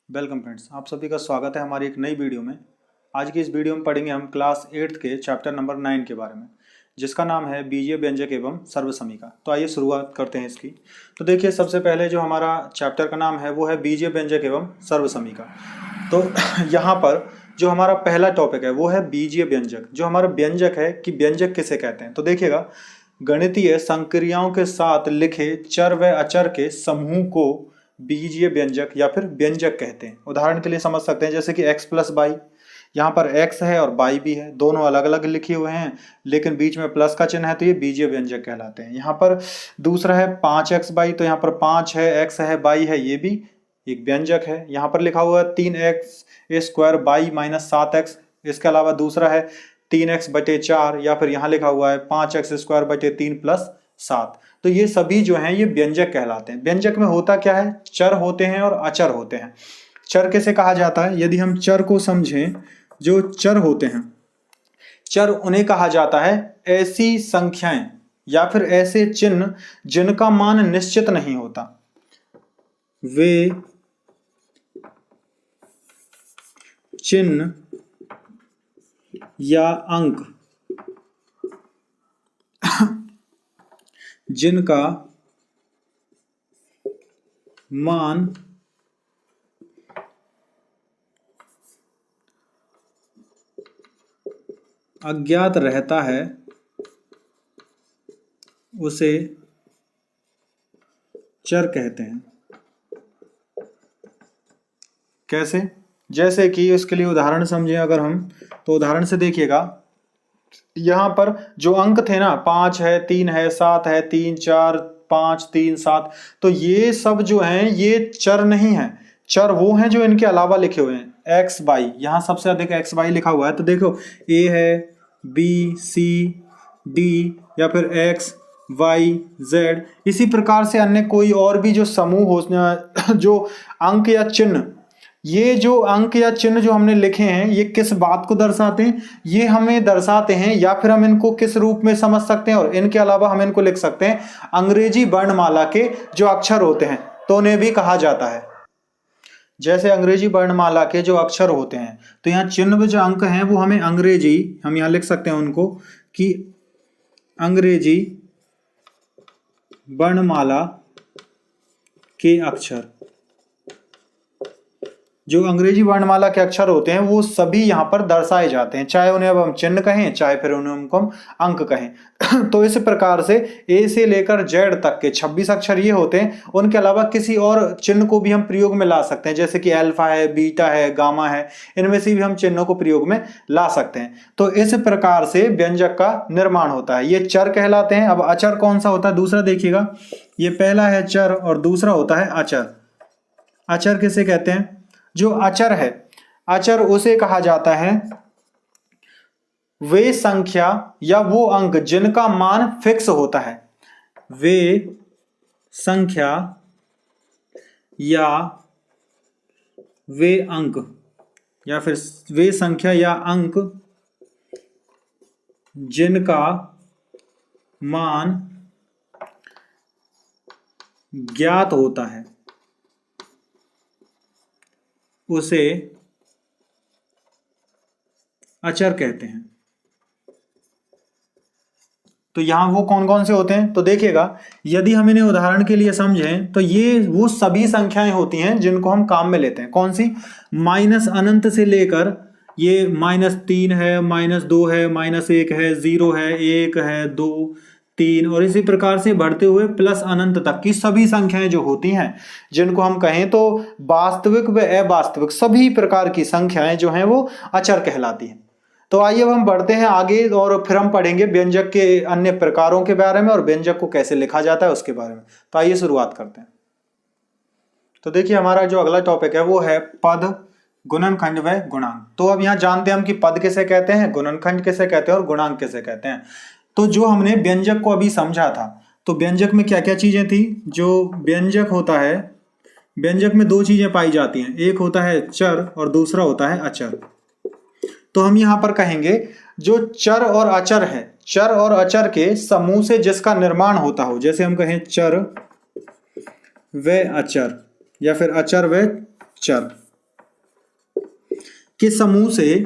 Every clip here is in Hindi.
वेलकम फ्रेंड्स, आप सभी का स्वागत है हमारी एक नई वीडियो में। आज की इस वीडियो में पढ़ेंगे हम क्लास 8th के चैप्टर नंबर 9 के बारे में, जिसका नाम है बीजीय व्यंजक एवं सर्वसमीका। तो आइए शुरुआत करते हैं इसकी। तो देखिए, सबसे पहले जो हमारा चैप्टर का नाम है वो है बीजीय व्यंजक एवं सर्वसमीका। तो यहाँ पर जो हमारा पहला टॉपिक है वो है बीजीय व्यंजक। जो हमारा व्यंजक है कि व्यंजक किसे कहते हैं, तो देखिएगा, गणितीय संक्रियाओं के साथ लिखे चर व अचर के समूह को बीजीय व्यंजक या फिर व्यंजक कहते हैं। उदाहरण के लिए समझ सकते हैं, जैसे कि x प्लस वाई, यहाँ पर x है और y भी है, दोनों अलग अलग लिखे हुए हैं लेकिन बीच में प्लस का चिन्ह है, तो ये बीजीय व्यंजक कहलाते हैं। यहाँ पर दूसरा है 5x वाई, तो यहाँ पर 5 है, x है, y है, ये भी एक व्यंजक है। यहाँ पर लिखा हुआ है 3x square Y minus 7x। इसके अलावा दूसरा है 3x बटे 4, या फिर यहाँ लिखा हुआ है 5x स्क्वायर बटे 3 प्लस 7। तो ये सभी जो हैं ये व्यंजक कहलाते हैं। व्यंजक में होता क्या है, चर होते हैं और अचर होते हैं। चर किसे कहा जाता है, यदि हम चर को समझें, जो चर होते हैं, चर उन्हें कहा जाता है ऐसी संख्याएं या फिर ऐसे चिन्ह जिनका मान निश्चित नहीं होता। वे चिन्ह या अंक जिनका मान अज्ञात रहता है उसे चर कहते हैं। कैसे? जैसे कि इसके लिए उदाहरण समझें अगर हम, तो उदाहरण से देखिएगा, यहाँ पर जो अंक थे ना, 5 है, 3 है, 7 है, 3 4 5 3 7, तो ये सब जो हैं ये चर नहीं है। चर वो हैं जो इनके अलावा लिखे हुए हैं। एक्स वाई, यहाँ सबसे अधिक एक्स वाई लिखा हुआ है, तो देखो ए है, बी सी डी, या फिर एक्स वाई जेड। इसी प्रकार से अन्य कोई और भी जो समूह हो, जो अंक या चिन्ह, ये जो अंक या चिन्ह जो हमने लिखे हैं ये किस बात को दर्शाते हैं, ये हमें दर्शाते हैं, या फिर हम इनको किस रूप में समझ सकते हैं, और इनके अलावा हम इनको लिख सकते हैं अंग्रेजी वर्णमाला के जो अक्षर होते हैं, तो उन्हें भी कहा जाता है। जैसे अंग्रेजी वर्णमाला के जो अक्षर होते हैं, तो यहाँ चिन्ह में जो अंक हैं वो हमें अंग्रेजी, हम यहाँ लिख सकते हैं उनको कि अंग्रेजी वर्णमाला के अक्षर। जो अंग्रेजी वर्णमाला के अक्षर होते हैं वो सभी यहाँ पर दर्शाए जाते हैं, चाहे उन्हें अब हम चिन्ह कहें, चाहे फिर उन्हें हमको हम अंक कहें। तो इस प्रकार से ए से लेकर जेड तक के 26 अक्षर ये होते हैं। उनके अलावा किसी और चिन्ह को भी हम प्रयोग में ला सकते हैं, जैसे कि अल्फा है, बीटा है, गामा है, इनमें से भी हम चिन्हों को प्रयोग में ला सकते हैं। तो इस प्रकार से व्यंजक का निर्माण होता है। ये चर कहलाते हैं। अब अचर कौन सा होता है, दूसरा देखिएगा, ये पहला है चर और दूसरा होता है अचर। अचर किसे कहते हैं, जो अचर है, अचर उसे कहा जाता है वे संख्या या वो अंक जिनका मान फिक्स होता है। वे संख्या या वे अंक, या फिर वे संख्या या अंक जिनका मान ज्ञात होता है, उसे अचर कहते हैं। तो यहां वो कौन कौन से होते हैं, तो देखिएगा, यदि हम इन्हें उदाहरण के लिए समझें तो ये वो सभी संख्याएं होती हैं जिनको हम काम में लेते हैं। कौन सी, माइनस अनंत से लेकर, ये -3 है, -2 है, -1 है, 0 है, 1 है, 2 3, और इसी प्रकार से बढ़ते हुए प्लस अनंत तक की सभी संख्याएं जो होती हैं, जिनको हम कहें तो वास्तविक व अवास्तविक सभी प्रकार की संख्याएं जो हैं वो अचर कहलाती हैं। तो आइए अब हम बढ़ते हैं आगे, और फिर हम पढ़ेंगे व्यंजक के अन्य प्रकारों के बारे में और व्यंजक को कैसे लिखा जाता है उसके बारे में। तो आइए शुरुआत करते हैं। तो देखिए, हमारा जो अगला टॉपिक है वो है पद, गुणनखंड व गुणांक। तो अब यहाँ जानते हैं हम कि पद किसे कहते हैं, गुणनखंड किसे कहते हैं और गुणांक किसे कहते हैं। तो जो हमने व्यंजक को अभी समझा था, तो व्यंजक में क्या क्या चीजें थी। जो व्यंजक होता है, व्यंजक में दो चीजें पाई जाती हैं, एक होता है चर और दूसरा होता है अचर। तो हम यहाँ पर कहेंगे जो चर और अचर है, चर और अचर के समूह से जिसका निर्माण होता हो, जैसे हम कहें चर व अचर या फिर अचर व चर, के समूह से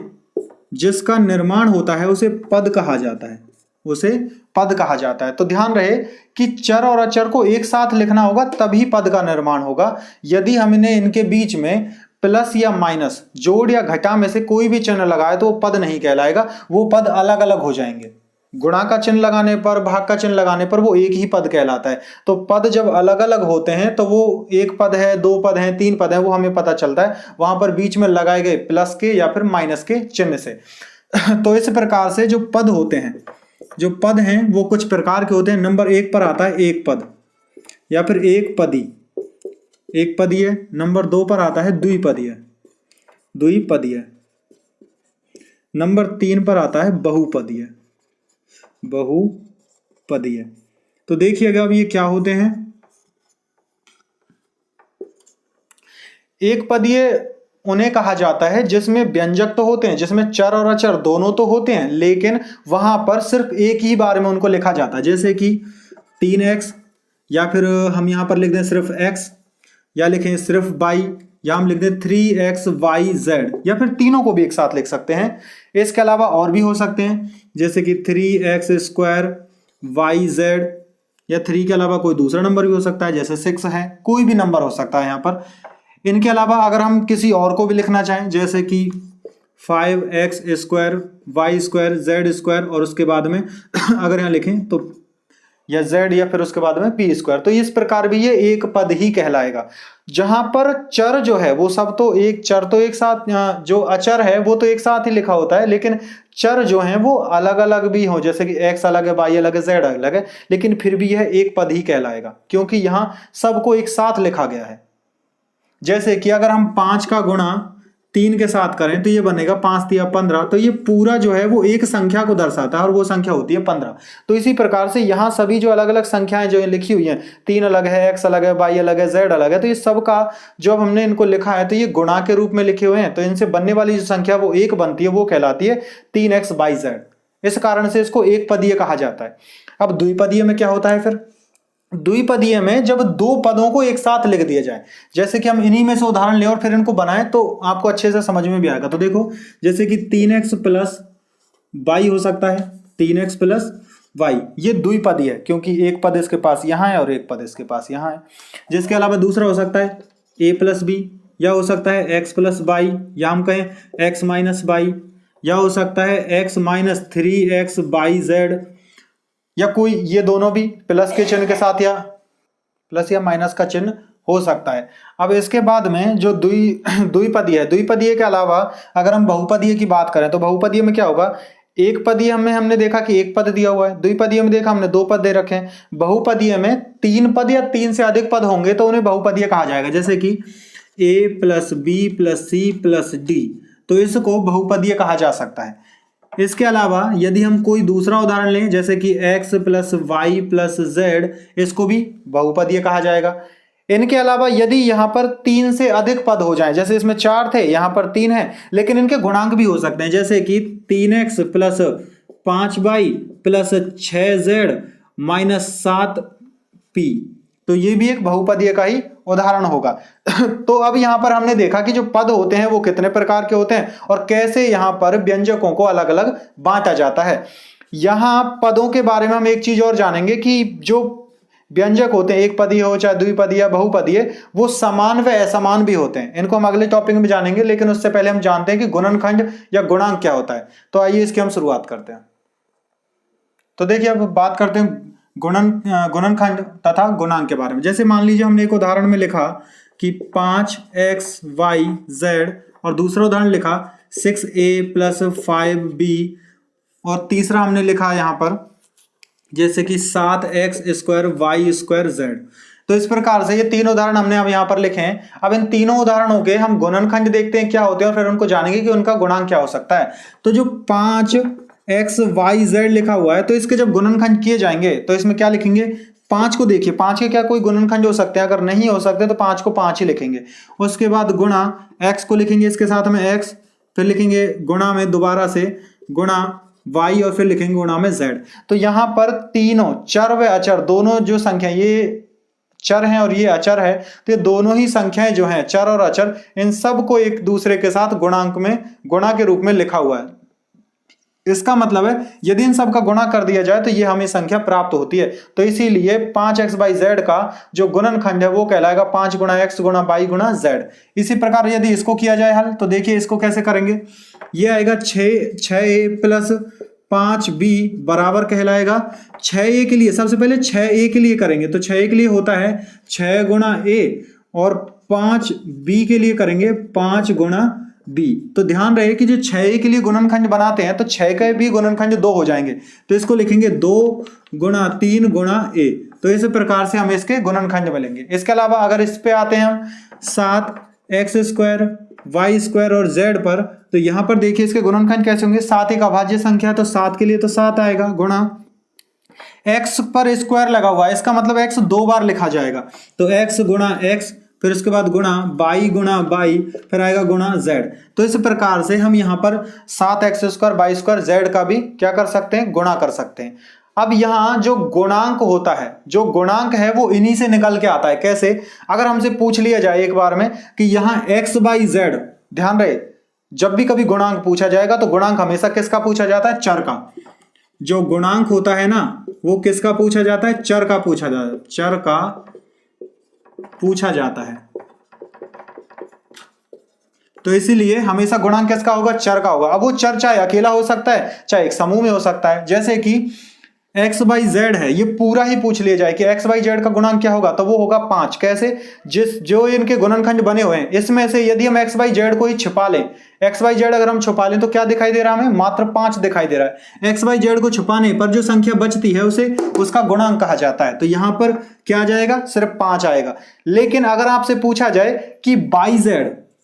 जिसका निर्माण होता है उसे पद कहा जाता है, उसे पद कहा जाता है। तो ध्यान रहे कि चर और अचर को एक साथ लिखना होगा तभी पद का निर्माण होगा। यदि हमने इनके बीच में प्लस या माइनस, जोड़ या घटा में से कोई भी चिन्ह लगाए तो वो पद नहीं कहलाएगा, वो पद अलग अलग हो जाएंगे। गुणा का चिन्ह लगाने पर, भाग का चिन्ह लगाने पर वो एक ही पद कहलाता है। तो पद जब अलग अलग होते हैं तो वो एक पद है, दो पद हैं, तीन पद हैं, वो हमें पता चलता है वहां पर बीच में लगाए गए प्लस के या फिर माइनस के चिन्ह से। तो इस प्रकार से जो पद होते हैं, जो पद हैं वो कुछ प्रकार के होते हैं। नंबर 1 पर आता है एक पद या फिर एक पदी, एक पदीय। नंबर 2 पर आता है द्विपदीय, द्विपदीय। नंबर 3 पर आता है बहुपदीय, बहुपदीय। तो देखिएगा अब ये क्या होते हैं। एक पदीय उन्हें कहा जाता है जिसमें व्यंजक तो होते हैं, जिसमें चर और अचर दोनों तो होते हैं, लेकिन वहां पर सिर्फ एक ही बार में उनको लिखा जाता है। जैसे कि 3x, या फिर हम यहां पर लिख दें सिर्फ x, या लिखें सिर्फ y, या हम लिख दें 3xyz, या फिर तीनों को भी एक साथ लिख सकते हैं। इसके अलावा और भी हो सकते हैं, जैसे कि 3x² yz, या 3 के अलावा कोई दूसरा नंबर भी हो सकता है, जैसे 6 है, कोई भी नंबर हो सकता है यहाँ पर। इनके अलावा अगर हम किसी और को भी लिखना चाहें, जैसे कि 5x² y² z², और उसके बाद में अगर यहाँ लिखें तो या z, या फिर उसके बाद में p², तो इस प्रकार भी ये एक पद ही कहलाएगा। जहां पर चर जो है वो सब तो एक, चर तो एक साथ, जो अचर है वो तो एक साथ ही लिखा होता है, लेकिन चर जो हैं वो अलग अलग भी हो, जैसे कि x अलग है, y अलग है, z अलग है, लेकिन फिर भी यह एक पद ही कहलाएगा क्योंकि यहां सबको एक साथ लिखा गया है। जैसे कि अगर हम 5 का गुणा 3 के साथ करें तो ये बनेगा 5 तिया 15, तो ये पूरा जो है वो एक संख्या को दर्शाता है और वो संख्या होती है 15। तो इसी प्रकार से यहाँ सभी जो अलग अलग संख्याएं जो लिखी हुई हैं, 3 अलग है, x अलग है, y अलग है, z अलग है, तो ये सब का जो अब हमने इनको लिखा है तो ये गुणा के रूप में लिखे हुए हैं, तो इनसे बनने वाली जो संख्या वो एक बनती है, वो कहलाती है 3xyz। इस कारण से इसको एक पदीय कहा जाता है। अब द्विपदीय में क्या होता है फिर? द्विपदीय में जब दो पदों को एक साथ लिख दिया जाए, जैसे कि हम इन्हीं में से उदाहरण लें और फिर इनको बनाएं तो आपको अच्छे से समझ में भी आएगा। तो देखो, जैसे कि 3x प्लस y हो सकता है, 3x प्लस y, ये द्विपदीय है क्योंकि एक पद इसके पास यहाँ है और एक पद इसके पास यहाँ है। जिसके अलावा दूसरा हो सकता है a प्लस b, या हो सकता है x प्लस y, या हम कहें x माइनस y, या हो सकता है x माइनस 3xyz, या कोई ये दोनों भी प्लस के चिन्ह के साथ या प्लस या माइनस का चिन्ह हो सकता है। अब इसके बाद में जो द्विपदीय है, द्विपदीय के अलावा अगर हम बहुपदीय की बात करें तो बहुपदीय में क्या होगा? एक पदीय में हमने देखा कि एक पद दिया हुआ है, द्विपदीय में देखा हमने 2 पद दे रखे हैं, बहुपदीय में 3 पद या 3 से अधिक पद होंगे तो उन्हें बहुपदीय कहा जाएगा। जैसे कि a plus b plus c plus d, तो इसको बहुपदीय कहा जा सकता है। इसके अलावा यदि हम कोई दूसरा उदाहरण लें, जैसे कि x plus y plus z, इसको भी बहुपदीय कहा जाएगा। इनके अलावा यदि यहाँ पर 3 से अधिक पद हो जाएं, जैसे इसमें 4 थे, यहाँ पर 3 है, लेकिन इनके गुणांक भी हो सकते हैं, जैसे कि 3x plus 5y plus 6z minus 7p, तो ये भी एक बहुपदीय का ही उदाहरण होगा। तो अब यहाँ पर हमने देखा कि जो पद होते हैं वो कितने प्रकार के होते हैं और कैसे यहाँ पर व्यंजकों को अलग अलग बांटा जाता है। यहाँ पदों के बारे में हम एक चीज और जानेंगे कि जो व्यंजक होते हैं, एक पदीय हो चाहे द्विपदीय या बहुपदीय, वो समान व असमान भी होते हैं। इनको हम अगले टॉपिक में जानेंगे, लेकिन उससे पहले हम जानते हैं कि गुणनखंड या गुणांक क्या होता है। तो आइए इसकी हम शुरुआत करते हैं। तो देखिए, अब बात करते हैं गुणनखंड तथा गुणांक के बारे में। जैसे मान लीजिए हमने एक उदाहरण में लिखा कि 5xyz, और दूसरा उदाहरण लिखा 6a प्लस 5b, और तीसरा हमने लिखा यहाँ पर जैसे कि 7x² y² z। तो इस प्रकार से ये 3 उदाहरण हमने अब यहाँ पर लिखे हैं। अब इन तीनों उदाहरणों के हम गुणनखंड देखते हैं क्या होते हैं और फिर उनको जानेंगे कि उनका गुणांक क्या हो सकता है। तो जो 5xyz लिखा हुआ है, तो इसके जब गुणनखंड किए जाएंगे तो इसमें क्या लिखेंगे? 5 को देखिए, 5 के क्या कोई गुणनखंड हो सकते हैं? अगर नहीं हो सकते तो 5 को 5 ही लिखेंगे। उसके बाद गुणा x को लिखेंगे इसके साथ में x, फिर लिखेंगे गुणा में दोबारा से गुणा y, और फिर लिखेंगे गुणा में z। तो यहाँ पर तीनों चर व अचर दोनों जो संख्या, ये चर हैं और ये अचर है, तो ये दोनों ही संख्याएं जो हैं चर और अचर, इन सब को एक दूसरे के साथ गुणांक में गुणा के रूप में लिखा हुआ है। इसका मतलब है यदि इन सब का गुणा कर दिया जाए तो ये हमें संख्या प्राप्त होती है। तो इसीलिए 5x/z का जो गुणनखंड है वो कहलाएगा 5 गुणा x गुणा y गुणा z। इसी प्रकार यदि इसको किया जाए हल, तो देखिए इसको कैसे करेंगे। ये आएगा 6a प्लस 5b बराबर कहलाएगा 6a के लिए, सबसे पहले 6a के लिए करेंगे, तो 6a के लिए होता है 6 गुणा a और 5b के लिए करेंगे 5 गुणा b। तो ध्यान रहे कि जो 6a के लिए गुणनखंड बनाते हैं तो 6 का भी गुणनखंड 2 हो जाएंगे, तो इसको लिखेंगे 2 गुणा 3 गुणा a। तो इस प्रकार से हमें इसके गुणनखंड मिलेंगे। इसके अलावा अगर इस पे आते हैं हम 7x² y² और z पर, तो यहां पर देखिए इसके गुणनखंड कैसे होंगे। 7 एक अभाज्य संख्या है तो 7 के लिए तो 7 आएगा, गुणा x पर स्क्वायर लगा हुआ है, इसका मतलब x 2 बार लिखा जाएगा, तो x गुणा x, फिर उसके बाद गुणा y, फिर आएगा गुणा z। तो इस प्रकार से हम यहाँ पर 7x² y² z का भी क्या कर सकते हैं, गुणा कर सकते हैं। अब यहाँ जो गुणांक होता है, जो गुणांक है वो इन्हीं से निकल के आता है। कैसे, अगर हमसे पूछ लिया जाए एक बार में कि यहाँ x/z, ध्यान रहे जब भी कभी गुणांक पूछा जाएगा तो गुणांक हमेशा किसका पूछा जाता है, चर का। जो गुणांक होता है ना वो किसका पूछा जाता है, चर का पूछा जाता है, चर का पूछा जाता है। तो इसीलिए हमेशा गुणांक किसका होगा, चर का होगा। अब वो चर चाहे अकेला हो सकता है चाहे एक समूह में हो सकता है। जैसे कि x/z है, ये पूरा ही पूछ लिया जाए कि x/z का गुणांक क्या होगा, तो वो होगा 5। कैसे, जो इनके गुणनखंड बने हुए हैं इसमें से यदि हम x/z को ही छिपा लें, x/z अगर हम छुपा लें तो क्या दिखाई दे रहा है, हमें मात्र 5 दिखाई दे रहा है। x/z को छुपाने पर जो संख्या बचती है उसे उसका गुणांक कहा जाता है। तो यहां पर क्या आ जाएगा, सिर्फ 5 आएगा। लेकिन अगर आपसे पूछा जाए कि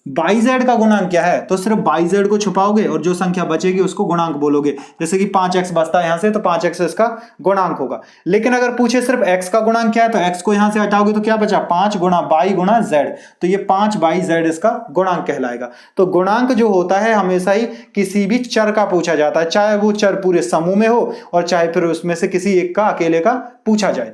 yz का गुणांक क्या है, तो सिर्फ yz को छुपाओगे और जो संख्या बचेगी उसको गुणांक बोलोगे। जैसे कि 5x बचता है यहां से, तो 5x इसका गुणांक होगा। लेकिन अगर पूछे सिर्फ x का गुणांक क्या है, तो x को यहां से हटाओगे तो क्या बचा, 5 गुणा y गुणा z, तो ये 5/z इसका गुणांक कहलाएगा। तो गुणांक जो होता है हमेशा ही किसी भी चर का पूछा जाता है, चाहे वो चर पूरे समूह में हो और चाहे फिर उसमें से किसी एक का अकेले का पूछा जाए।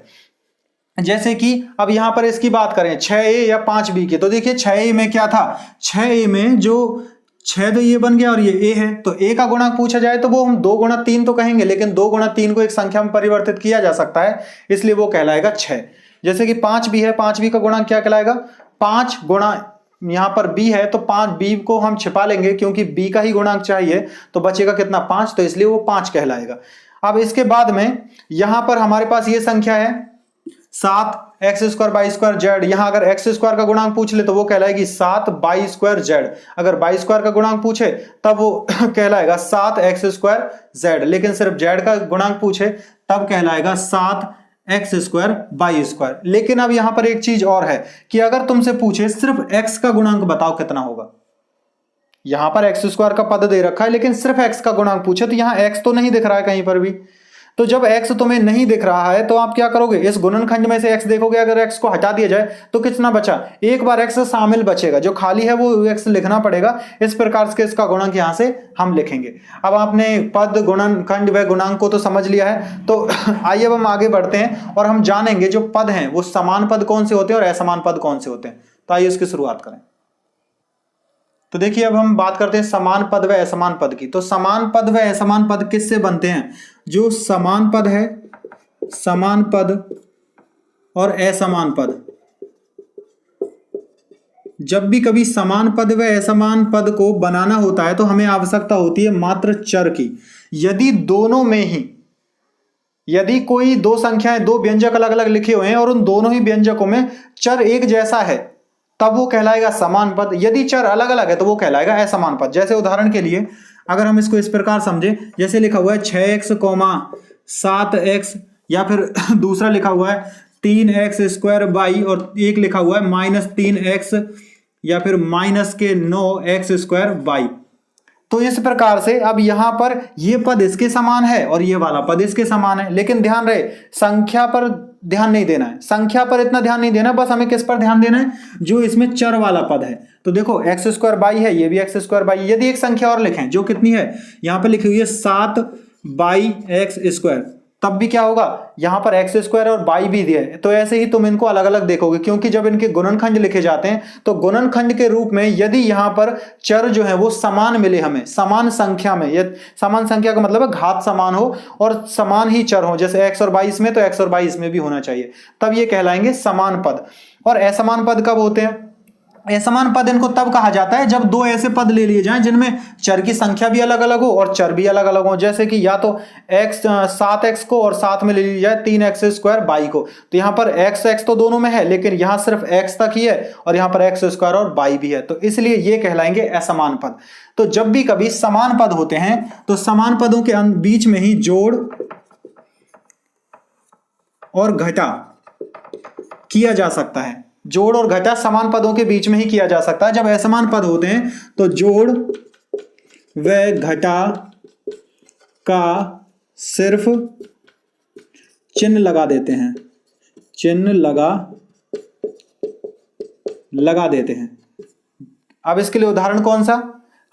जैसे कि अब यहां पर इसकी बात करें 6a या 5b की, तो देखिए 6a में क्या था, 6a में जो 6 तो ये बन गया और ये a है, तो a का गुणांक पूछा जाए तो वो हम 2 गुणा 3 तो कहेंगे, लेकिन 2 गुणा 3 को एक संख्या में परिवर्तित किया जा सकता है, इसलिए वो कहलाएगा 6। जैसे कि 5b है, 5b का गुणांक क्या कहलाएगा, 5 गुणा यहां पर b है तो 5b को हम छिपा लेंगे क्योंकि b का ही गुणांक चाहिए, तो बचेगा कितना, 5, तो इसलिए वो 5 कहलाएगा। अब इसके बाद में यहां पर हमारे पास ये संख्या है 7x² y² z। यहां अगर x² का गुणांक पूछ ले तो वो कहलाएगी 7y² z। अगर y² का गुणांक पूछे तब वो कहलाएगा 7x² z। लेकिन सिर्फ z का गुणांक पूछे तब कहलाएगा 7x² y²। लेकिन अब यहां पर एक चीज और है कि अगर तुमसे पूछे सिर्फ x का गुणांक बताओ कितना होगा, यहां पर x² का पद दे रखा है लेकिन सिर्फ x का गुणांक पूछे तो यहां x तो नहीं दिख रहा है कहीं पर भी। तो जब x तुम्हें नहीं दिख रहा है तो आप क्या करोगे, इस गुणनखंड में से x देखोगे, अगर x को हटा दिया जाए तो कितना बचा, एक बार x शामिल बचेगा, जो खाली है वो x लिखना पड़ेगा। इस प्रकार से इसका गुणांक यहां से हम लिखेंगे। अब आपने पद, गुणनखंड व गुणांक को तो समझ लिया है, तो आइए अब हम आगे बढ़ते हैं और हम जानेंगे जो पद हैं वो समान पद कौन से होते हैं और असमान पद कौन से होते हैं। तो आइए इसकी शुरुआत करें। तो देखिए अब हम बात करते हैं समान पद व असमान पद की। तो समान पद व असमान पद किससे बनते हैं, जो समान पद है, समान पद और असमान पद, जब भी कभी समान पद व असमान पद को बनाना होता है तो हमें आवश्यकता होती है मात्र चर की। यदि दोनों में ही, यदि कोई दो संख्याएं, दो व्यंजक अलग अलग लिखे हुए हैं और उन दोनों ही व्यंजकों में चर एक जैसा है तब वो कहलाएगा समान पद। यदि चर अलग अलग है तो वो कहलाएगा असमान पद। जैसे उदाहरण के लिए अगर हम इसको इस प्रकार समझे, जैसे लिखा हुआ है 6x, 7x, या फिर दूसरा लिखा हुआ है 3x² y और एक लिखा हुआ है -3x या फिर -9x² y। तो इस प्रकार से अब यहां पर ये पद इसके समान है और ये वाला पद इसके समान है, लेकिन ध्यान रहे संख्या पर ध्यान नहीं देना है, संख्या पर इतना ध्यान नहीं देना, बस हमें किस पर ध्यान देना है, जो इसमें चर वाला पद है। तो देखो x² y है, ये भी x² y। यदि एक संख्या और लिखें जो कितनी है, यहां पर लिखी हुई है 7 बाई x², तब भी क्या होगा, यहाँ पर एक्स स्क्वायर और बाई भी दिया है, तो ऐसे ही तुम इनको अलग अलग देखोगे, क्योंकि जब इनके गुणनखंड लिखे जाते हैं तो गुणनखंड के रूप में यदि यहाँ पर चर जो है वो समान मिले, हमें समान संख्या में, ये समान संख्या का मतलब है घात समान हो और समान ही चर हो, जैसे एक्स और बाई इसमें तो एक्स और बाई इसमें भी होना चाहिए, तब ये कहलाएंगे समान पद। और असमान पद कब होते हैं? असमान पद इनको तब कहा जाता है जब दो ऐसे पद ले लिए जाएं जिनमें चर की संख्या भी अलग अलग हो और चर भी अलग अलग हो, जैसे कि या तो x 7x को और साथ में ले ली जाए 3x स्क्वायर बाई को, तो यहाँ पर x तो दोनों में है लेकिन यहाँ सिर्फ x तक ही है और यहाँ पर x स्क्वायर और बाई भी है, तो इसलिए ये कहलाएंगे असमान पद। तो जब भी कभी समान पद होते हैं तो समान पदों के बीच में ही जोड़ और घटा किया जा सकता है, जोड़ और घटा समान पदों के बीच में ही किया जा सकता है। जब असमान पद होते हैं तो जोड़ व घटा का सिर्फ चिन्ह लगा देते हैं, चिन्ह लगा देते हैं। अब इसके लिए उदाहरण कौन सा,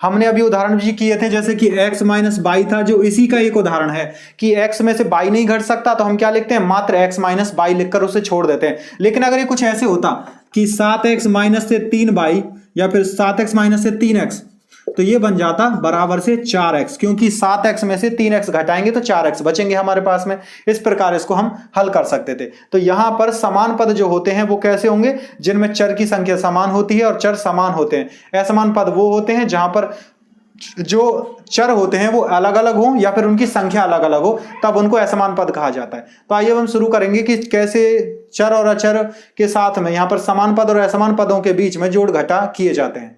हमने अभी उदाहरण भी किए थे, जैसे कि x माइनस बाई था, जो इसी का एक उदाहरण है कि x में से बाई नहीं घट सकता तो हम क्या लिखते हैं, मात्र x माइनस बाई लिखकर उसे छोड़ देते हैं। लेकिन अगर ये कुछ ऐसे होता कि 7x माइनस से 3 बाई या फिर 7x माइनस से 3x, तो ये बन जाता बराबर से 4x, क्योंकि 7x में से 3x घटाएंगे तो 4x बचेंगे हमारे पास में। इस प्रकार इसको हम हल कर सकते थे। तो यहां पर समान पद जो होते हैं वो कैसे होंगे, जिनमें चर की संख्या समान होती है और चर समान होते हैं। असमान पद वो होते हैं जहां पर जो चर होते हैं वो अलग अलग हो या फिर उनकी संख्या अलग अलग हो, तब उनको असमान पद कहा जाता है। तो आइए हम शुरू करेंगे कि कैसे चर और अचर के साथ में यहां पर समान पद और असमान पदों के बीच में जोड़ घटा किए जाते हैं।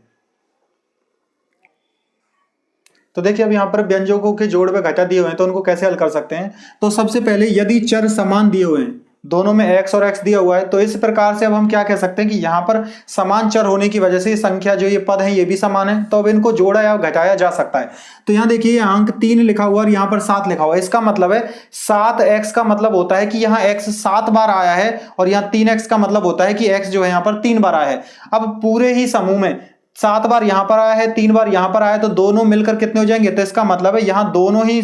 तो देखिए अब यहाँ पर व्यंजकों के जोड़ में घटा दिए हुए हैं तो उनको कैसे हल कर सकते हैं। तो सबसे पहले यदि चर समान दिए हुए हैं, दोनों में x और x दिया हुआ है, तो इस प्रकार से अब हम क्या कह सकते हैं कि यहाँ पर समान चर होने की वजह से संख्या जो ये पद है ये भी समान है, तो अब इनको जोड़ा या घटाया जा सकता है। तो यहाँ देखिए अंक 3 लिखा हुआ और यहाँ पर 7 लिखा हुआ है, इसका मतलब है 7x का मतलब होता है कि यहाँ x 7 बार आया है और यहाँ 3x का मतलब होता है कि x जो है यहाँ पर 3 बार आया है। अब पूरे ही समूह में 7 बार यहां पर आया है, 3 बार यहां पर आया है, तो दोनों मिलकर कितने हो जाएंगे, तो इसका मतलब है यहां दोनों ही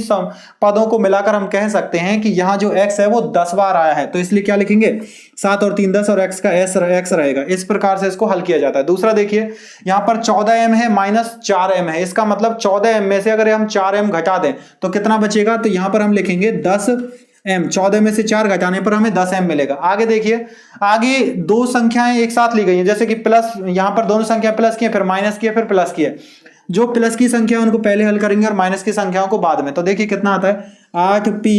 पदों को मिलाकर हम कह सकते हैं कि यहां जो x है वो 10 बार आया है। तो इसलिए क्या लिखेंगे, 7 और 3 10 और x का x रहेगा। इस प्रकार से इसको हल किया जाता है। दूसरा देखिए यहां पर 14m है माइनस 4m है, इसका मतलब 14m में से अगर हम 4m घटा दें तो कितना बचेगा, तो यहां पर हम लिखेंगे 10m, 14 में से 4 घटाने पर हमें 10m मिलेगा। आगे देखिए, आगे दो संख्याएं एक साथ ली गई हैं, जैसे कि प्लस, यहां पर दोनों संख्या प्लस की है, फिर माइनस की है, फिर प्लस की है। जो प्लस की संख्या उनको पहले हल करेंगे और माइनस की संख्याओं को बाद में। तो देखिए कितना आता है, 8p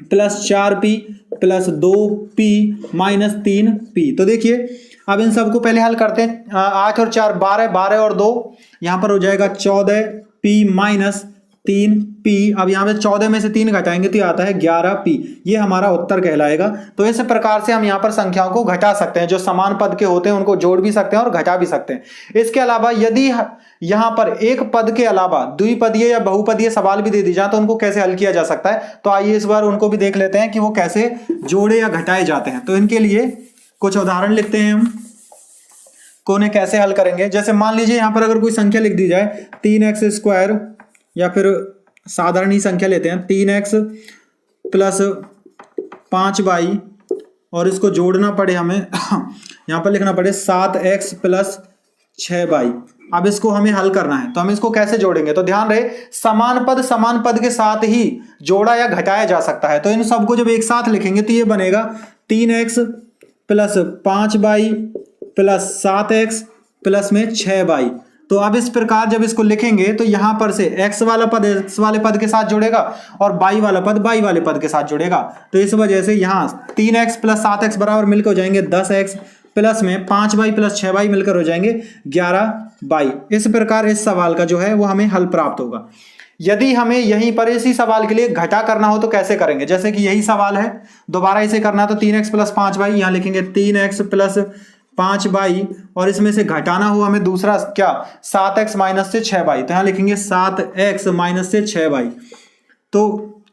plus 4p plus 2p minus 3p। तो देखिए अब इन सबको पहले हल करते हैं। 8 और 4 12, 12 और 2 यहां पर हो जाएगा 14p माइनस 3p। अब यहाँ पे 14 में से 3 घटाएंगे तो ये आता है 11p, ये हमारा उत्तर कहलाएगा। तो इस प्रकार से हम यहाँ पर संख्याओं को घटा सकते हैं, जो समान पद के होते हैं उनको जोड़ भी सकते हैं और घटा भी सकते हैं। इसके अलावा यदि यहाँ पर एक पद के अलावा द्विपदीय या बहुपदीय सवाल भी दे दी जाए तो उनको कैसे हल किया जा सकता है। तो आइए इस बार उनको भी देख लेते हैं कि वो कैसे जोड़े या घटाए जाते हैं। तो इनके लिए कुछ उदाहरण लिखते हैं हम, उन्हें कैसे हल करेंगे। जैसे मान लीजिए यहाँ पर अगर कोई संख्या लिख दी जाए 3x स्क्वायर, या फिर साधारण ही संख्या लेते हैं 3x प्लस 5y, और इसको जोड़ना पड़े हमें यहाँ पर लिखना पड़े 7x प्लस 6y। अब इसको हमें हल करना है, तो हम इसको कैसे जोड़ेंगे। तो ध्यान रहे समान पद के साथ ही जोड़ा या घटाया जा सकता है। तो इन सबको जब एक साथ लिखेंगे तो ये बनेगा 3x plus 5y plus 7x plus में 6y। तो अब इस प्रकार जब इसको लिखेंगे तो यहां पर से x वाला पद x वाले पद के साथ जुड़ेगा और y वाला पद y वाले पद के साथ जुड़ेगा। तो इस वजह से यहाँ 3x प्लस 7x बराबर मिलकर हो जाएंगे 10x प्लस में 5y प्लस 6y मिलकर हो जाएंगे 11y। इस प्रकार इस सवाल का जो है वो हमें हल प्राप्त होगा। यदि हमें यहीं पर इसी सवाल के लिए घटा करना हो तो कैसे करेंगे। जैसे कि यही सवाल है, दोबारा इसे करना है तो 3x प्लस 5y, यहाँ लिखेंगे 3x प्लस 5y, और इसमें से घटाना हो हमें दूसरा क्या 7x माइनस से 6y, तो यहाँ लिखेंगे 7x माइनस से 6y। तो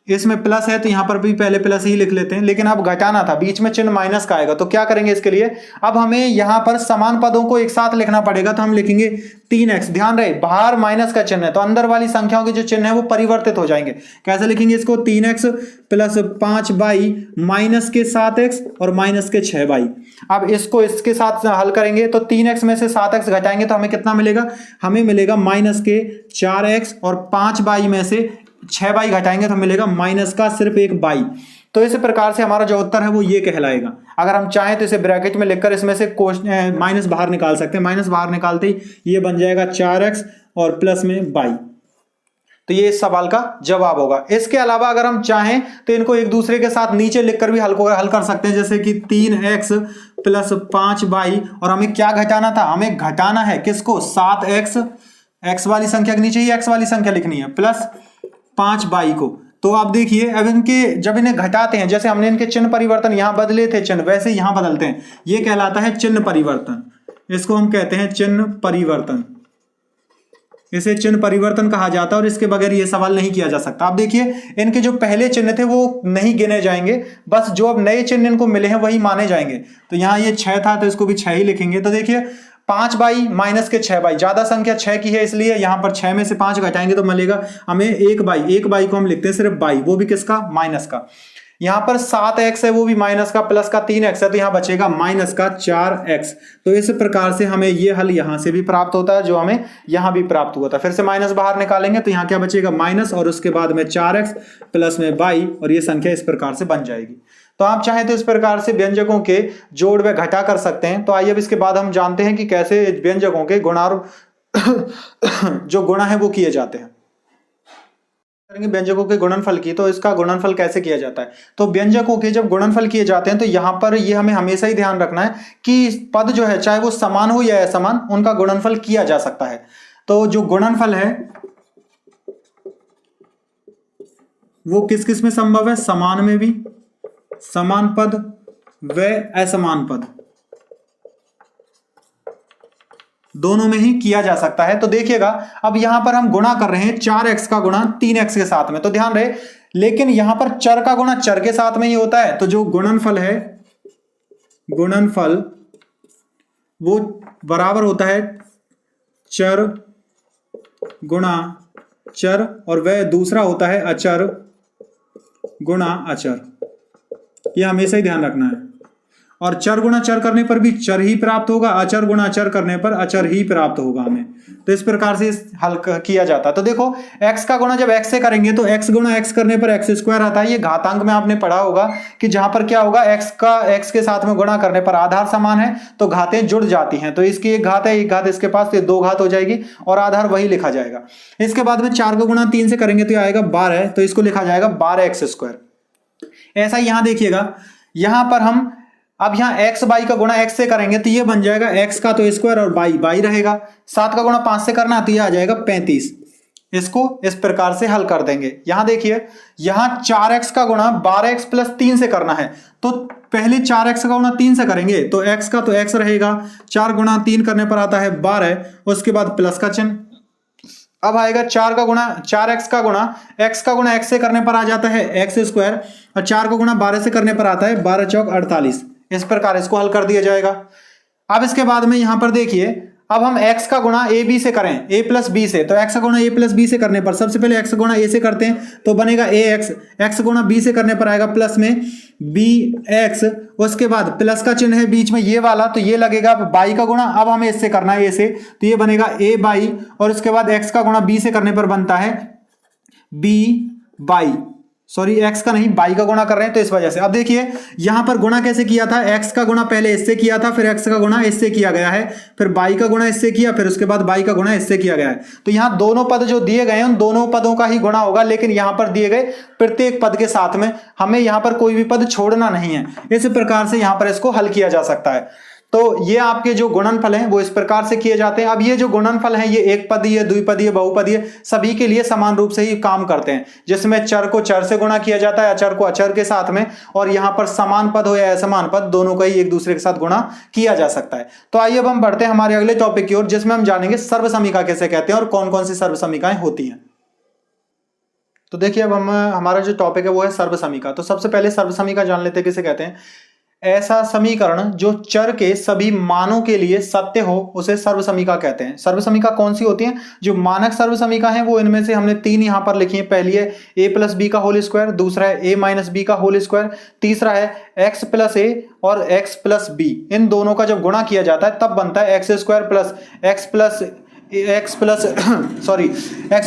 इसमें प्लस है तो यहां पर भी पहले प्लस ही लिख लेते हैं, लेकिन अब घटाना था, बीच में चिन्ह माइनस का आएगा, तो क्या करेंगे इसके लिए, अब हमें यहां पर समान पदों को एक साथ लिखना पड़ेगा, तो हम लिखेंगे 3x। ध्यान रहे बाहर माइनस का चिन्ह है तो अंदर वाली संख्याओं के जो चिन्ह है वो परिवर्तित हो जाएंगे। कैसे लिखेंगे इसको, 3x प्लस 5y माइनस के 7x और माइनस के 6y। अब इसको इसके साथ हल करेंगे तो 3x में से 7x घटाएंगे तो हमें कितना मिलेगा, हमें मिलेगा माइनस के 4x, और 5y में से 6y घटाएंगे तो मिलेगा माइनस का सिर्फ एक y। तो इस प्रकार से हमारा जो उत्तर है वो ये कहलाएगा। अगर हम चाहें तो इसे ब्रैकेट में लिखकर इसमें से माइनस बाहर निकाल सकते हैं। माइनस बाहर निकालते ही ये बन जाएगा 4x और प्लस में y। तो ये इस सवाल का जवाब होगा। इसके अलावा अगर हम चाहें तो इनको एक दूसरे के साथ नीचे लिखकर भी हल कर सकते हैं, जैसे कि 3x प्लस 5y, और हमें क्या घटाना था, हमें घटाना है किसको, 7x, x वाली संख्या के नीचे ही x वाली संख्या लिखनी है, प्लस 5y को। तो आप देखिए अब इनके जब इन्हें घटाते हैं, जैसे हमने इनके चिन्ह परिवर्तन यहां बदले थे चिन्ह, वैसे यहां बदलते हैं, ये कहलाता है चिन्ह परिवर्तन। इसको हम कहते हैं चिन्ह परिवर्तन, इसे चिन्ह परिवर्तन कहा जाता है, और इसके बगैर ये सवाल नहीं किया जा सकता। आप देखिए इनके जो पहले चिन्ह थे वो नहीं गिने जाएंगे, बस जो अब नए चिन्ह इनको मिले हैं वही माने जाएंगे। तो यहाँ ये 6 था तो इसको भी 6 ही लिखेंगे। तो देखिए 5y माइनस के 6y, ज्यादा संख्या 6 की है इसलिए यहाँ पर 6 में से 5 घटाएंगे तो मिलेगा हमें 1y को हम लिखते हैं सिर्फ y, वो भी किसका, माइनस का। यहाँ पर 7x है वो भी माइनस का, प्लस का 3x है तो यहाँ बचेगा माइनस का 4x। तो इस प्रकार से हमें ये हल यहाँ से भी प्राप्त होता है जो हमें यहाँ भी प्राप्त हुआ था। फिर से माइनस बाहर निकालेंगे तो यहाँ क्या बचेगा, माइनस, और उसके बाद में 4x प्लस में y, और ये संख्या इस प्रकार से बन जाएगी। तो आप चाहें तो इस प्रकार से व्यंजकों के जोड़ व घटा कर सकते हैं। तो आइए अब इसके बाद हम जानते हैं कि कैसे व्यंजकों के गुणा जो गुणा है वो किए जाते हैं। करेंगे व्यंजकों के गुणनफल की, तो इसका गुणनफल कैसे किया जाता है। तो व्यंजकों के जब गुणनफल किए जाते हैं तो यहां पर ये हमें हमेशा ही ध्यान रखना है कि पद जो है चाहे वो समान हो या असमान, उनका गुणनफल किया जा सकता है। तो जो गुणनफल है वो किस किस में संभव है, समान में भी, समान पद व असमान पद दोनों में ही किया जा सकता है। तो देखिएगा अब यहां पर हम गुणा कर रहे हैं 4x का गुणा 3x के साथ में, तो ध्यान रहे, लेकिन यहां पर चर का गुणा चर के साथ में ही होता है। तो जो गुणनफल है, गुणनफल वो बराबर होता है चर गुणा चर, और वह दूसरा होता है अचर गुणा अचर। यह हमेशा ही ध्यान रखना है। और चर गुणा चर करने पर भी चर ही प्राप्त होगा, अचर गुणा अचर करने पर अचर ही प्राप्त होगा हमें। तो इस प्रकार से हल किया जाता है। तो देखो x का गुणा जब x से करेंगे तो x गुणा x करने पर x स्क्वायर आता है। ये घातांक में आपने पढ़ा होगा कि जहां पर क्या होगा, x के साथ में गुणा करने पर आधार समान है तो घातें जुड़ जाती हैं। तो इसकी एक घात है, एक घात इसके पास, तो 2 घात हो जाएगी और आधार वही लिखा जाएगा। इसके बाद में 4 का गुणा 3 से करेंगे तो आएगा 12, तो इसको लिखा जाएगा 12x स्क्वायर। ऐसा यहां देखिएगा, यहां पर हम अब यहां x बाई का गुणा x से करेंगे तो ये बन जाएगा x का तो स्क्वायर और बाई रहेगा। 7 का गुणा 5 से करना तो ये आ जाएगा 35। इसको इस प्रकार से हल कर देंगे। यहां देखिए, यहां 4x का गुणा 12x प्लस 3 से करना है, तो पहले 4x का गुणा 3 से करेंगे तो x का तो x रहेगा, 4 गुणा 3 करने पर आता है 12, उसके बाद प्लस का चिन्ह। अब आएगा 4x का गुणा x से करने पर आ जाता है x स्क्वायर, और 4 का गुणा 12 से करने पर आता है 12 चौक 48। इस प्रकार इसको हल कर दिया जाएगा। अब इसके बाद में यहां पर देखिए, अब हम x का गुणा a b से करें, a प्लस b से, तो x का गुणा a प्लस b से करने पर सबसे पहले x गुणा a से करते हैं तो बनेगा ax, x गुणा b से करने पर आएगा प्लस में bx, उसके बाद प्लस का चिन्ह है बीच में ये वाला तो ये लगेगा बाई का गुणा, अब हमें इससे करना है a से, तो ये बनेगा a बाई, और उसके बाद x का गुणा b से करने पर बनता है b बाई, सॉरी x का नहीं बाई का गुणा कर रहे हैं तो इस वजह से। अब देखिए यहां पर गुणा कैसे किया था, x का गुणा पहले इससे किया था, फिर x का गुणा इससे किया गया है, फिर बाई का गुणा इससे किया, फिर उसके बाद बाई का गुणा इससे किया गया है। तो यहां दोनों पद जो दिए गए हैं उन दोनों पदों का ही गुणा होगा, लेकिन यहां पर दिए गए प्रत्येक पद के साथ में हमें यहां पर कोई भी पद छोड़ना नहीं है। इस प्रकार से यहां पर इसको हल किया जा सकता है। तो ये आपके जो गुणनफल हैं वो इस प्रकार से किए जाते हैं। अब ये जो गुणनफल हैं ये एक पदीय, द्विपदीय, बहुपदीय सभी के लिए समान रूप से ही काम करते हैं, जिसमें चर को चर से गुणा किया जाता है, अचर को अचर के साथ में, और यहाँ पर समान पद हो या असमान पद दोनों का ही एक दूसरे के साथ गुणा किया जा सकता है। तो आइए अब हम बढ़ते हैं हमारे अगले टॉपिक की ओर, जिसमें हम जानेंगे सर्वसमीका कैसे कहते हैं और कौन कौन सी सर्वसमीकाएं होती हैं। तो देखिए अब हमारा जो टॉपिक है वो है सर्वसमीका। तो सबसे पहले सर्वसमीका जान लेते हैं किसे कहते हैं। ऐसा समीकरण जो चर के सभी मानों के लिए सत्य हो उसे सर्वसमीका कहते हैं। सर्वसमीका कौन सी होती है? जो मानक सर्वसमीका है वो इनमें से हमने तीन यहाँ पर लिखी है। पहली है a प्लस बी का होल स्क्वायर, दूसरा है a माइनस बी का होल स्क्वायर, तीसरा है x प्लस ए और x प्लस बी। इन दोनों का जब गुणा किया जाता है तब बनता है X square plus X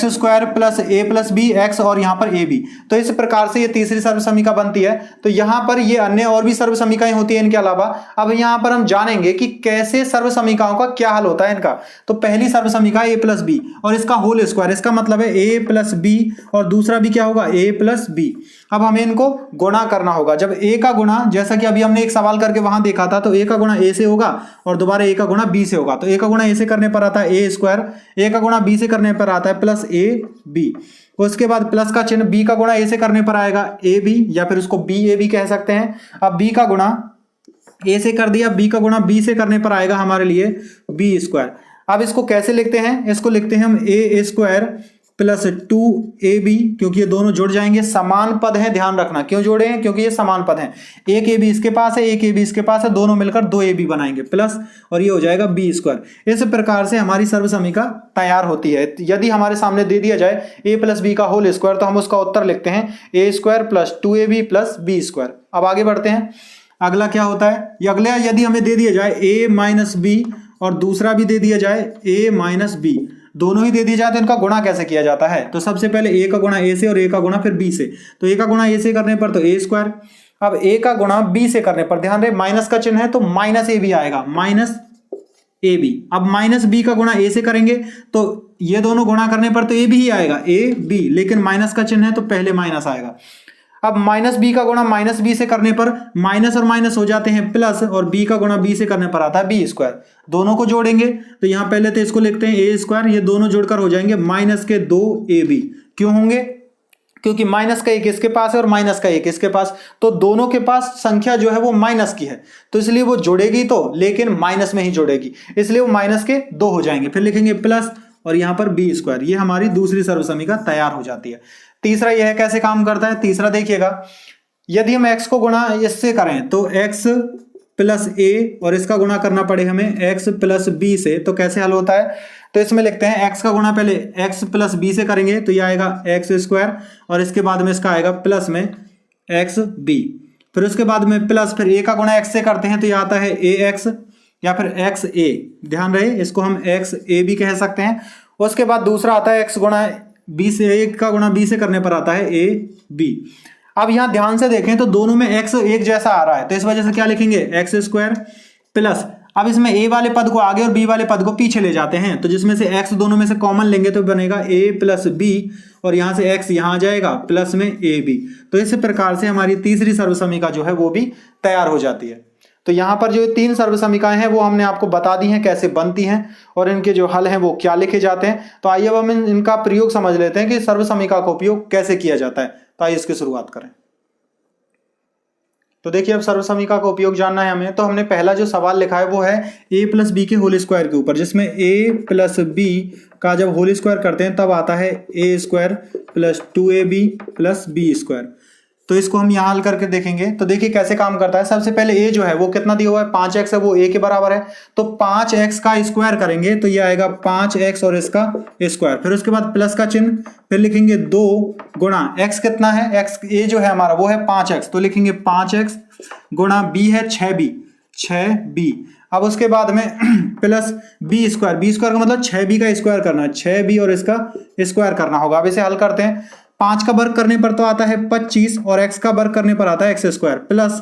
square plus A plus B X और यहाँ पर ए बी। तो इस प्रकार से ये तीसरी सर्वसमीका बनती है। तो यहाँ पर ये अन्य और भी सर्वसमीकाएं होती है इनके अलावा। अब यहाँ पर हम जानेंगे कि कैसे सर्वसमीकाओं का क्या हल होता है इनका। तो पहली सर्वसमीका ए प्लस बी और इसका होल स्क्वायर, इसका मतलब है ए प्लस बी और दूसरा भी क्या होगा ए प्लस बी। अब हमें इनको गुणा करना होगा। जब ए का गुणा, जैसा कि अभी हमने एक सवाल करके वहां देखा था, तो ए का गुणा ए से होगा और दोबारा ए का गुणा बी से होगा। तो ए का गुणा ए से करने पर आता है ए स्क्वायर, ए का गुणा बी से करने पर आता है प्लस ए बी। उसके बाद प्लस का चिन्ह बी का गुणा ए से करने पर आएगा ए बी, या फिर उसको बी ए बी कह सकते हैं। अब बी का गुणा ए से कर दिया, बी का गुणा बी से करने पर आएगा हमारे लिए बी स्क्वायर। अब इसको कैसे लिखते हैं? इसको लिखते हैं हम ए स्क्वायर प्लस 2ab, क्योंकि ये दोनों जुड़ जाएंगे। समान पद हैं, ध्यान रखना क्यों जोड़े हैं, क्योंकि ये समान पद हैं। एक ab इसके पास है, एक ab इसके पास है, दोनों मिलकर 2ab बनाएंगे प्लस, और ये हो जाएगा b स्क्वायर। इस प्रकार से हमारी सर्वसमीका तैयार होती है। यदि हमारे सामने दे दिया जाए a प्लस बी का होल स्क्वायर, तो हम उसका उत्तर लिखते हैं a square plus 2ab plus b square. अब आगे बढ़ते हैं, अगला क्या होता है। ये अगला यदि हमें दे दिया जाए a माइनस बी और दूसरा भी दे दिया जाए a माइनस बी, दोनों ही दे दिए जाए तो इनका गुणा कैसे किया जाता है। तो सबसे पहले a का गुणा a से और a का गुणा फिर b से। तो a का गुणा a से करने पर तो a स्क्वायर, अब a का गुणा b से करने पर ध्यान रहे माइनस का चिन्ह है तो माइनस a भी आएगा, माइनस a b। अब माइनस b का गुणा a से करेंगे तो ये दोनों गुणा करने पर तो a भी ही आएगा a b, लेकिन माइनस का चिन्ह है तो पहले माइनस आएगा। अब माइनस बी का गुणा माइनस बी से करने पर माइनस और माइनस हो जाते हैं प्लस, और बी का गुणा बी से करने पर आता है बी स्क्वायर। दोनों को जोड़ेंगे तो यहां पहले तो इसको लिखते हैं ए स्क्वायर, ये दोनों जोड़कर हो जाएंगे माइनस के 2ab। क्यों होंगे? क्योंकि माइनस का एक इसके पास है और माइनस का एक इसके पास, तो दोनों के पास संख्या जो है वो माइनस की है, तो इसलिए वो जोड़ेगी तो, लेकिन माइनस में ही जोड़ेगी, इसलिए वो माइनस के 2 हो जाएंगे। फिर लिखेंगे प्लस और यहां पर बी स्क्वायर। ये हमारी दूसरी सर्वसमीका तैयार हो जाती है। तीसरा यह कैसे काम करता है। तीसरा देखिएगा, यदि हम x को गुणा इससे करें तो x प्लस ए और इसका गुणा करना पड़े हमें x प्लस बी से, तो कैसे हल होता है। तो इसमें लिखते हैं x का गुणा पहले x प्लस बी से करेंगे तो यह आएगा एक्स स्क्वायर, और इसके बाद में इसका आएगा प्लस में एक्स बी। फिर उसके बाद में प्लस, फिर a का गुणा x से करते हैं तो यह आता है ax या फिर एक्स ए, ध्यान रहे इसको हम एक्स ए भी कह सकते हैं। उसके बाद दूसरा आता है x गुणा बी से, a का गुणा b से करने पर आता है ए बी। अब यहां ध्यान से देखें तो दोनों में x एक जैसा आ रहा है, तो इस वजह से क्या लिखेंगे एक्स स्क्वायर प्लस, अब इसमें a वाले पद को आगे और b वाले पद को पीछे ले जाते हैं, तो जिसमें से x दोनों में से कॉमन लेंगे तो बनेगा a प्लस बी, और यहां से x यहां आ जाएगा प्लस में ए बी। तो इस प्रकार से हमारी तीसरी सर्वसमीका जो है वो भी तैयार हो जाती है। तो यहाँ पर जो तीन सर्वसमीकाएं हैं वो हमने आपको बता दी हैं कैसे बनती हैं और इनके जो हल हैं वो क्या लिखे जाते हैं। तो आइए अब हम इनका प्रयोग समझ लेते हैं कि सर्वसमीका का उपयोग कैसे किया जाता है। तो आइए इसकी शुरुआत करें। तो देखिए अब सर्वसमीका का उपयोग जानना है हमें, तो हमने पहला जो सवाल लिखा है वो है a प्लस बी के होल स्क्वायर के ऊपर, जिसमें a प्लस बी का जब होल स्क्वायर करते हैं तब आता है a square plus 2ab plus b square. तो इसको हम यहाँ हल करके देखेंगे। तो देखिए कैसे काम करता है। सबसे पहले a जो है वो कितना दिया हुआ है 5x है, वो a के बराबर है, तो 5x का स्क्वायर करेंगे तो ये आएगा 5x और इसका स्क्वायर। फिर उसके बाद प्लस का चिन्ह, फिर लिखेंगे 2 गुणा x कितना है, x a जो है हमारा वो है 5x, तो लिखेंगे 5x गुणा b है 6b। अब उसके बाद में प्लस b स्क्वायर का मतलब 6b का स्क्वायर करना है, 6b और इसका स्क्वायर करना होगा। अब इसे हल करते हैं। 5 का वर्ग करने पर तो आता है 25 और x का वर्ग करने पर आता है x स्क्वायर प्लस,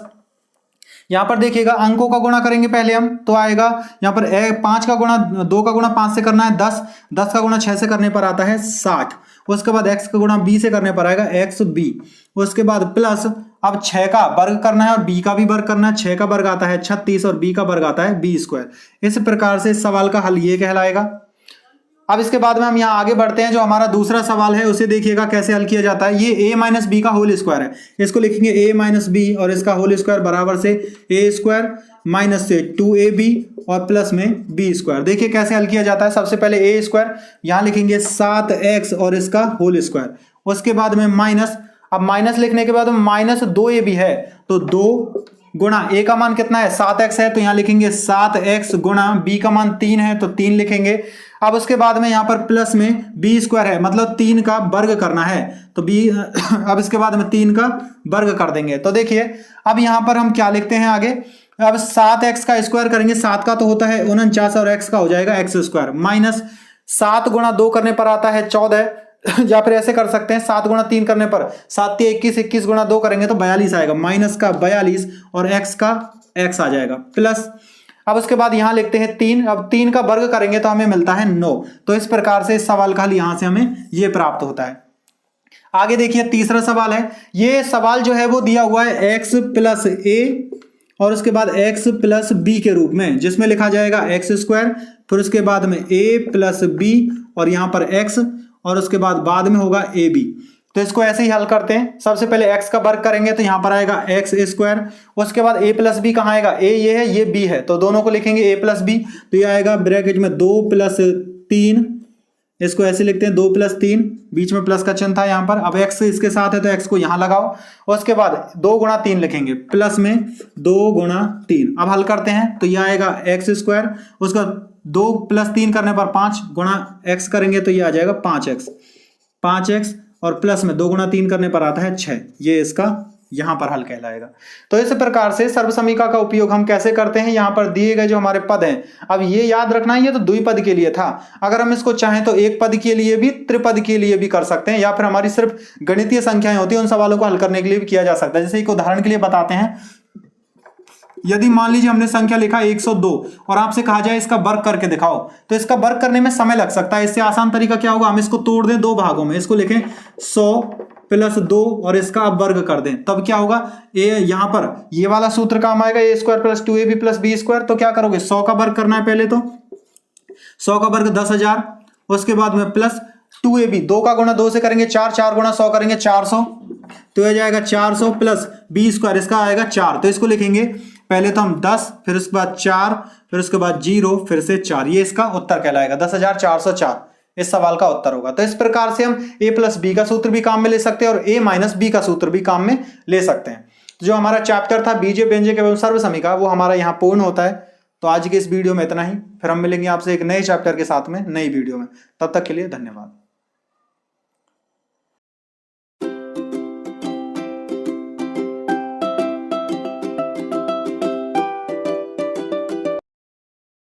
यहां पर देखिएगा अंकों का गुणा करेंगे पहले हम, तो आएगा यहां पर 5 का गुणा 2 का गुणा 5 से करना है 10, 10 का गुणा 6 से करने पर आता है 60। उसके बाद x का गुणा b से करने पर आएगा xb। उसके बाद प्लस, अब 6 का वर्ग करना है और b का भी वर्ग करना है, 6 का वर्ग आता है 36 और b का वर्ग आता है b स्क्वायर। इस प्रकार से इस सवाल का हल ये कहलाएगा। अब इसके बाद में हम यहाँ आगे बढ़ते हैं। जो हमारा दूसरा सवाल है उसे देखिएगा कैसे हल किया जाता है। ये a माइनस बी का होल स्क्वायर है, इसको लिखेंगे a माइनस बी और इसका होल स्क्वायर बराबर से a स्क्वायर माइनस से 2ab और प्लस में b स्क्वायर। देखिए कैसे हल किया जाता है। सबसे पहले a स्क्वायर यहाँ लिखेंगे 7x और इसका होल स्क्वायर, उसके बाद में माइनस, अब माइनस लिखने के बाद माइनस 2ab है तो 2 गुणा a का मान कितना है 7x है तो यहां लिखेंगे 7x गुणा b का मान 3 है तो 3 लिखेंगे। अब उसके बाद में यहां पर प्लस में b स्क्वायर है मतलब 3 का वर्ग करना है तो b अब इसके बाद में 3 का वर्ग कर देंगे। तो देखिए अब यहां पर हम क्या लिखते हैं आगे, अब 7x का स्क्वायर करेंगे, 7 का तो होता है 49 और x का हो जाएगा x स्क्वायर माइनस 7 गुणा 2 करने पर आता है 14 या फिर ऐसे कर सकते हैं 7 गुणा 3 करने पर 7 21, 21 गुणा 2 करेंगे तो 42 आएगा, माइनस का 42 और x का x आ जाएगा प्लस। अब उसके बाद यहां लिखते हैं 3, अब 3 का वर्ग करेंगे तो हमें मिलता है 9। तो इस प्रकार से इस सवाल का हल यहां से हमें ये प्राप्त होता है। आगे देखिए तीसरा सवाल है, ये सवाल जो है वो दिया हुआ है x प्लस a और उसके बाद x प्लस b के रूप में, जिसमें लिखा जाएगा x स्क्वायर फिर उसके बाद में a प्लस b और यहां पर x और उसके बाद में होगा ए बी। तो इसको ऐसे ही हल करते हैं, सबसे पहले x का वर्ग करेंगे तो यहां पर आएगा x स्क्वायर, उसके बाद a प्लस बी कहाँ आएगा, a ये है ये b है तो दोनों को लिखेंगे a प्लस बी तो ये आएगा ब्रैकेट में 2 प्लस 3, इसको ऐसे लिखते हैं 2 प्लस 3, बीच में प्लस का चिन्ह था यहाँ पर, अब x इसके साथ है तो x को यहाँ लगाओ, उसके बाद 2 गुणा 3 लिखेंगे प्लस में 2 गुणा 3। अब हल करते हैं तो यह आएगा x स्क्वायर, उसका 2 प्लस 3 करने पर 5 गुणा x करेंगे तो ये आ जाएगा 5x और प्लस में 2 गुणा 3 करने पर आता है 6, ये इसका यहां पर हल कहलाएगा। तो इस प्रकार से सर्वसमीका का उपयोग हम कैसे करते हैं, यहां पर दिए गए जो हमारे पद हैं, अब ये याद रखना है ये तो द्विपद के लिए था, अगर हम इसको चाहें तो एक पद के लिए भी त्रिपद के लिए भी कर सकते हैं या फिर हमारी सिर्फ गणितीय संख्याएं होती है उन सवालों को हल करने के लिए भी किया जा सकता है। जैसे एक उदाहरण के लिए बताते हैं, यदि मान लीजिए हमने संख्या लिखा 102 और आपसे कहा जाए इसका वर्ग करके दिखाओ तो इसका वर्ग करने में समय लग सकता है। इससे आसान तरीका क्या होगा, हम इसको तोड़ दें 2 भागों में, इसको लिखें 100 प्लस 2 और इसका अब वर्ग कर दें, तब क्या होगा यहां पर ये वाला सूत्र काम आएगा a square plus 2ab plus b square. तो क्या करोगे 100 का वर्ग करना है पहले, तो 100 का वर्ग 10,000, उसके बाद में प्लस 2ab, 2 का गुणा 2 से करेंगे 4, 4 गुणा 100 करेंगे 400 तो यह जाएगा 400 प्लस b स्क्वायर, इसका आएगा 4। तो इसको लिखेंगे पहले तो हम 10 फिर उसके बाद 4 फिर उसके बाद 0 फिर से 4, ये इसका उत्तर कहलाएगा 10,404 इस सवाल का उत्तर होगा। तो इस प्रकार से हम a प्लस बी का सूत्र भी काम में ले सकते हैं और a माइनस बी का सूत्र भी काम में ले सकते हैं। जो हमारा चैप्टर था बीजीय व्यंजक एवं सर्वसमीका वो हमारा यहाँ पूर्ण होता है। तो आज के इस वीडियो में इतना ही, फिर हम मिलेंगे आपसे एक नए चैप्टर के साथ में नई वीडियो में, तब तक के लिए धन्यवाद।